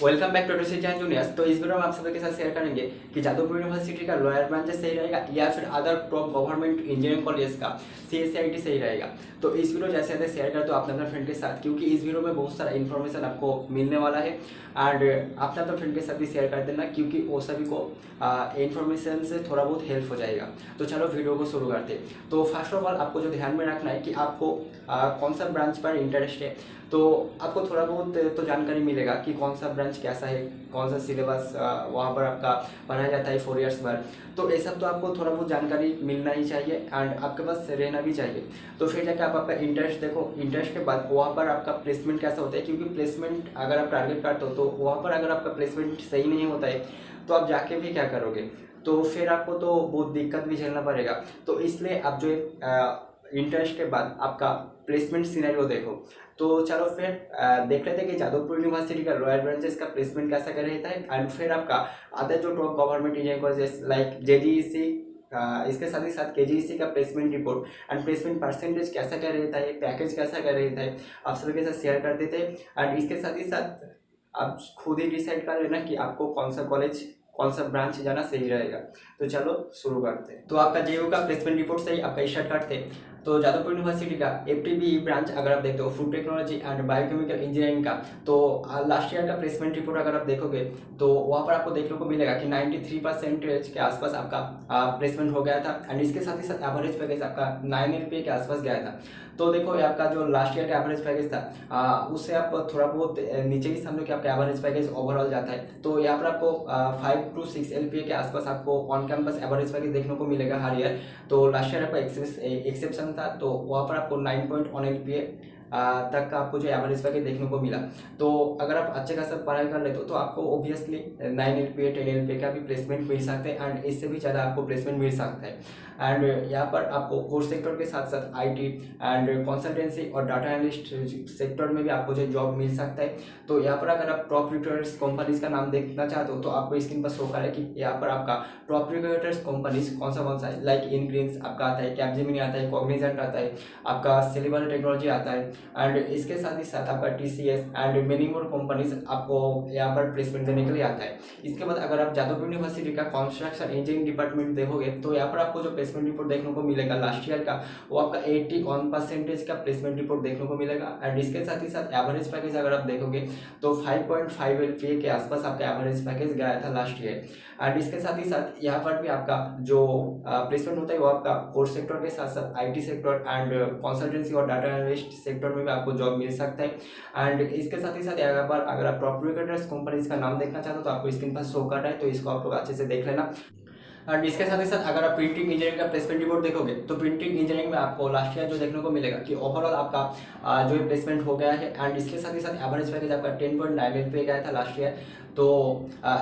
Welcome back to Jain juniors. तो इस video में आप सभी के साथ शेयर करेंगे कि जादवपुर यूनिवर्सिटी का लॉयर ब्रांच सही रहेगा या फिर other top government engineering college का CSIT सही रहेगा। तो इस वीडियो जैसे जैसे शेयर कर दो अपने अपने फ्रेंड के साथ, क्योंकि इस वीडियो में बहुत सारा इन्फॉर्मेशन आपको मिलने वाला है। एंड अपने अपने फ्रेंड के साथ भी शेयर कर देना, क्योंकि वो सभी को इन्फॉर्मेशन से थोड़ा बहुत हेल्प हो जाएगा। तो चलो वीडियो को शुरू करते हैं। तो फर्स्ट ऑफ ऑल आपको जो ध्यान में रखना है कि आपको कौन सा ब्रांच पर इंटरेस्ट है। तो आपको थोड़ा बहुत तो जानकारी मिलेगा कि कौन सा ब्रांच कैसा है, कौन सा सिलेबस वहाँ पर आपका पढ़ाया जाता है 4 इयर्स भर। तो ये सब तो आपको थोड़ा बहुत जानकारी मिलना ही चाहिए एंड आपके पास रहना भी चाहिए। तो फिर जाकर आप आपका इंटरेस्ट देखो, इंटरेस्ट के बाद वहाँ पर आपका प्लेसमेंट कैसा होता है, क्योंकि प्लेसमेंट अगर आप टारगेट करते हो तो वहाँ पर अगर आपका प्लेसमेंट सही नहीं होता है तो आप जाके भी क्या करोगे, तो फिर आपको तो बहुत दिक्कत भी झेलना पड़ेगा। तो इसलिए आप जो इंटरेस्ट के बाद आपका प्लेसमेंट सिनेरियो देखो। तो चलो फिर देख लेते हैं कि जादवपुर यूनिवर्सिटी का लॉयर ब्रांचेस का प्लेसमेंट कैसा कर रहता है एंड फिर आपका अदर जो top government engineering colleges like JGEC, इसके साथ ही साथ KGEC का placement report and placement percentage कैसा कर रहता है, पैकेज कैसा कर रहता है, आप सभी के साथ शेयर कर देते हैं। एंड इसके साथ ही साथ आप खुद ही डिसाइड कर लेना कि आपको कौन सा कॉलेज कौन सा ब्रांच जाना सही रहेगा। तो चलो शुरू करते हैं। तो आपका JU का प्लेसमेंट रिपोर्ट सही आपका स्टार्ट करते हैं। तो जादवपुर यूनिवर्सिटी का FTBE ब्रांच अगर आप देखते हो food technology and biochemical engineering का, तो लास्ट ईयर का प्लेसमेंट रिपोर्ट अगर आप देखोगे तो वहाँ पर आपको देखने को मिलेगा कि 93% के आसपास आपका प्लेसमेंट हो गया था। एंड इसके साथ ही साथ एवरेज पैकेज आपका 9 LPA के आसपास गया था। तो देखो आपका जो लास्ट ईयर का एवरेज पैकेज था उससे आप थोड़ा बहुत नीचे ही समझो कि आपका एवरेज पैकेज ओवरऑल जाता है। तो यहाँ पर आपको 5 to 6 LPA के आसपास आपको ऑन कैंपस एवरेज पैकेज देखने को मिलेगा हर ईयर। तो लास्ट ईयर आपका एक्सेप्शन था, तो वहाँ पर आपको 9.1 LPA तक का आपको जो एवरेज पैकेज देखने को मिला। तो अगर आप अच्छे खासा पढ़ाई कर लेते हो तो आपको ऑब्वियसली 9 LPA 10 LPA का भी प्लेसमेंट मिल सकते हैं एंड इससे भी ज़्यादा आपको प्लेसमेंट मिल सकता है। एंड यहाँ पर आपको कोर सेक्टर के साथ साथ IT एंड कंसल्टेंसी और डाटा एनालिस्ट सेक्टर में भी आपको जो जॉब मिल सकता है। तो यहाँ पर अगर आप टॉप रिक्रूटर्स कंपनीज का नाम देखना चाहते हो तो आपको स्क्रीन पर शो करें कि यहाँ पर आपका टॉप रिक्रूटर्स कंपनीज कौन सा है, लाइक इनग्रीन्स आपका आता है, कैपजेमिनी आता है, कॉग्निजेंट आता है, आपका सिलिवर टेक्नोलॉजी आता है एंड इसके साथ ही साथ आपका TCS and many more companies आपको यहाँ पर प्लेसमेंट देने के लिए आता है। इसके बाद अगर आप जादवपुर यूनिवर्सिटी का कंस्ट्रक्शन इंजीनियरिंग डिपार्टमेंट देखोगे तो यहाँ पर आपको जो प्लेसमेंट रिपोर्ट देखने को मिलेगा लास्ट ईयर का, वो आपका 81% का प्लेसमेंट रिपोर्ट देखने को मिलेगा। एंड इसके साथ ही साथ एवरेज पैकेज अगर आप देखोगे तो 5.5 LPA के आसपास आपका एवरेज पैकेज गया था लास्ट ईयर। एंड इसके साथ ही साथ यहाँ पर भी आपका जो प्लेसमेंट होता है वो आपका कोर सेक्टर के साथ साथ IT सेक्टर एंड कंसल्टेंसी और डाटा एनालिस्ट सेक्टर में भी आपको जॉब मिल सकता है। एंड इसके साथ ही साथ यहाँ पर अगर आप टॉप रिक्रूटर्स कंपनीज का नाम देखना चाहते हो तो आपको स्क्रीन पर शो कर रहा है, तो इसको आप लोग अच्छे से देख लेना। एंड इसके साथ ही साथ अगर आप प्रिंटिंग इंजीनियरिंग का प्लेसमेंट रिपोर्ट देखोगे तो प्रिंटिंग इंजीनियरिंग में आपको लास्ट ईयर जो देखने को मिलेगा कि ओवरऑल आपका जो प्लेसमेंट हो गया है। एंड इसके साथ ही साथ एवरेज पैकेज आपका 10.9 LPA गया था लास्ट ईयर। तो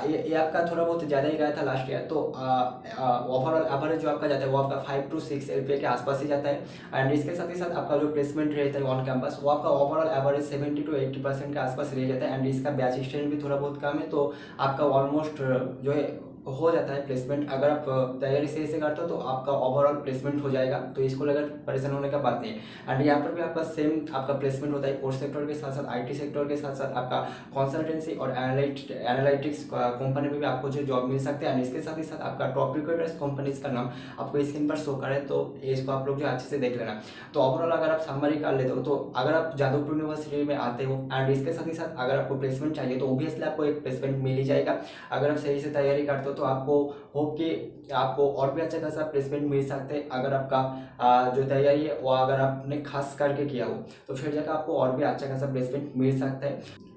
ये आपका थोड़ा बहुत ज़्यादा ही गया था लास्ट ईयर। तो ओवरऑल एवरेज जो आपका जाता है वो आपका 5 to 6 LPA के आसपास ही जाता है। एंड इसके साथ ही साथ आपका जो प्लेसमेंट रहता है ऑन कैंपस वो आपका ओवरऑल एवरेज 70 to 80% के आसपास रह जाता है। एंड इसका बैच स्टैंडर्ड भी थोड़ा बहुत कम है, तो आपका ऑलमोस्ट जो है हो जाता है प्लेसमेंट। अगर आप तैयारी सही से करते हो तो आपका ओवरऑल प्लेसमेंट हो जाएगा, तो इसको लेकर परेशान होने का बात नहीं है। एंड यहाँ पर भी आपका सेम आपका प्लेसमेंट होता है कोर सेक्टर के साथ साथ IT सेक्टर के साथ साथ आपका कंसल्टेंसी और एनालिटिक्स कंपनी में भी आपको जो जॉब मिल सकते हैं। एंड इसके साथ ही साथ आपका टॉप रिक्रूटर्स कंपनीज का नाम आपको स्क्रीन पर शो करें, तो इसको आप लोग जो अच्छे से देख लेना। तो ओवरऑल अगर आप समरी कर लेते हो तो अगर आप जादवपुर यूनिवर्सिटी में आते हो एंड इसके साथ ही साथ अगर आपको प्लेसमेंट चाहिए तो ऑब्वियसली आपको एक प्लेसमेंट मिल ही जाएगा। अगर आप सही से तैयारी करते हो तो आपको होप कि आपको और भी अच्छा खासा प्लेसमेंट मिल सकते हैं। अगर आपका जो तैयारी है वो अगर आपने खास करके किया हो तो फिर जाकर आपको और भी अच्छा खासा प्लेसमेंट मिल सकता है।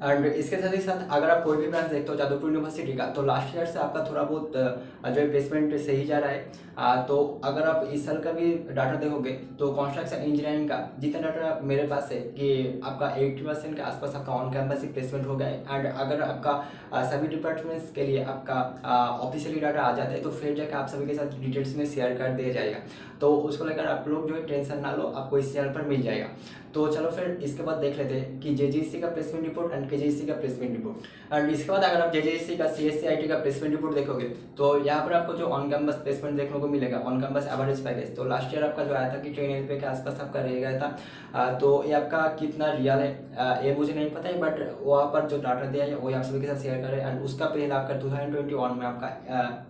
एंड इसके साथ ही साथ अगर आप कोई भी ब्रांच देखते हो जादवपुर यूनिवर्सिटी का तो लास्ट ईयर से आपका थोड़ा बहुत जो है प्लेसमेंट सही जा रहा है। तो अगर आप इस साल का भी डाटा देखोगे तो कंस्ट्रक्शन इंजीनियरिंग का जितना डाटा मेरे पास है कि आपका 80% के आसपास आपका ऑन कैंपस ही प्लेसमेंट हो गया है। एंड अगर आपका सभी डिपार्टमेंट्स के लिए आपका ऑफिशियली डाटा आ जाता है तो फिर जाकर आप सभी के साथ डिटेल्स में शेयर कर दिया जाएगा। तो उसको लेकर आप लोग जो है टेंशन ना लो, आपको इस चैनल पर मिल जाएगा। तो चलो फिर इसके बाद देख लेते हैं कि जेजीसी का प्लेसमेंट रिपोर्ट एंड केजीसी का प्लेसमेंट रिपोर्ट। एंड इसके बाद अगर आप जेजीसी का सीएससी आईटी का प्लेसमेंट रिपोर्ट देखोगे तो यहाँ पर आपको जो ऑन कैंपस प्लेसमेंट देखने को मिलेगा, ऑन कैंपस एवरेज पैकेज, तो लास्ट ईयर आपका जो आया था कि 10 LPA के आसपास आपका रह गया था। तो ये आपका कितना रियल है ये मुझे नहीं पता है, बट वहाँ पर जो डाटा दिया है वो आप सभी के साथ शेयर करें। एंड उसका पहले आपका 2021 में आपका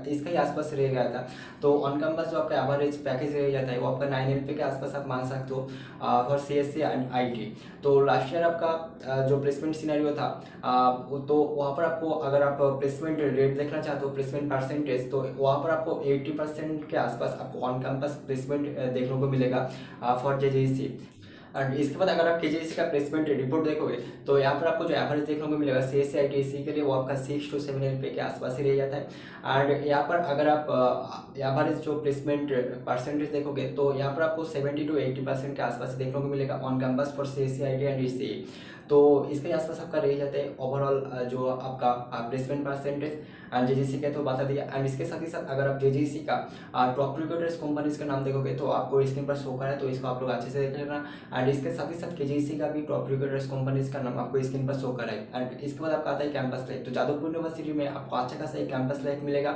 इसका ही आसपास रह गया था। तो ऑन कैंपस जो आपका एवरेज पैकेज रह जाता है वो आपका 9 LPA के आसपास आप मान सकते हो फॉर सीएससी एंड आईटी। तो लास्ट ईयर आपका जो प्लेसमेंट सिनेरियो था तो वहाँ पर आपको अगर आप प्लेसमेंट रेट देखना चाहते हो, प्लेसमेंट परसेंटेज, तो वहाँ पर आपको 80% के आसपास आपको ऑन कैंपस प्लेसमेंट देखने को मिलेगा फॉर जेजीसी। एंड इसके बाद अगर आप केजीसी का प्लेसमेंट रिपोर्ट देखोगे तो यहाँ पर आपको जो एवरेज देखने को मिलेगा सीएससी आईटी के लिए वो आपका 6 to 7 LPA के आसपास ही रह जाता है। एंड यहाँ पर अगर आप एवरेज जो प्लेसमेंट परसेंटेज देखोगे तो यहाँ पर आपको 70 to 80% के आसपास देखने को मिलेगा on campus for CSC IT and ECE. तो इसके आसपास आपका रह जाता है ओवरऑल जो आपका प्लेसमेंट परसेंटेज एंड जेजीसी का तो बता दिया। एंड इसके साथ ही साथ अगर आप जेजीसी का टॉप रिक्रूटर्स कंपनीज का नाम देखोगे तो आपको स्क्रीन पर शो करा है, तो इसको आप लोग अच्छे से देख लेना। एंड इसके साथ ही साथ केजीसी का भी टॉप रिक्रूटर्स कंपनीज का नाम आपको स्क्रीन पर शो करा है। एंड इसके बाद आपका आता है कैंपस लाइफ। तो जादवपुर यूनिवर्सिटी में आपको अच्छा खासा एक कैंपस लाइफ मिलेगा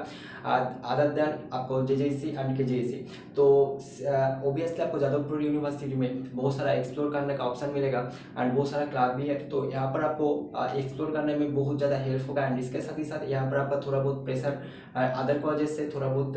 अदर देन आपको जेजीसी एंड केजीसी। तो ओबियसली आपको जादवपुर यूनिवर्सिटी में बहुत सारा एक्सप्लोर करने का ऑप्शन मिलेगा एंड बहुत सारा क्लास भी है, तो यहाँ पर आपको एक्सप्लोर करने में बहुत ज़्यादा हेल्प होगा। एंड इसके साथ ही साथ यहाँ पर आपका थोड़ा बहुत प्रेशर अदर कॉलेज से थोड़ा बहुत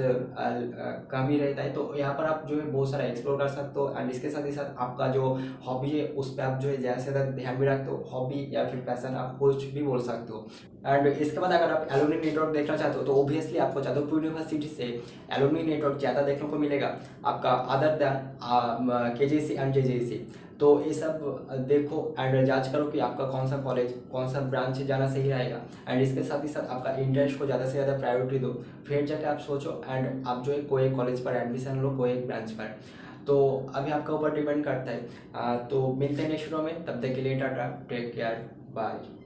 कम ही रहता है, तो यहाँ पर आप जो है बहुत सारा एक्सप्लोर कर सकते हो। एंड इसके साथ ही साथ आपका जो हॉबी है उस पर आप जो है ज़्यादा से ज़्यादा ध्यान भी रखते हो, हॉबी या फिर पैशन आप कुछ भी बोल सकते हो। एंड इसके बाद अगर आप एलुमनी नेटवर्क देखना चाहते हो तो ओबियसली आपको जादवपुर यूनिवर्सिटी से एलुमनी नेटवर्क ज़्यादा देखने को मिलेगा आपका अदर दैन केजीसी एंड जेजीसी। तो ये सब देखो एंड जांच करो कि आपका कौन सा कॉलेज, कौन सा ब्रांच से जाना सही रहेगा। एंड इसके साथ ही साथ आपका इंटरेस्ट को ज़्यादा से ज़्यादा प्रायोरिटी दो, फिर जाके आप सोचो एंड आप जो है कोई कॉलेज पर एडमिशन लो, कोई एक ब्रांच पर। तो अभी आपका ऊपर डिपेंड करता है। तो मिलते हैं नेक्स्ट वीडियो में, तब तक के लिए टाटा, टेक केयर, बाय।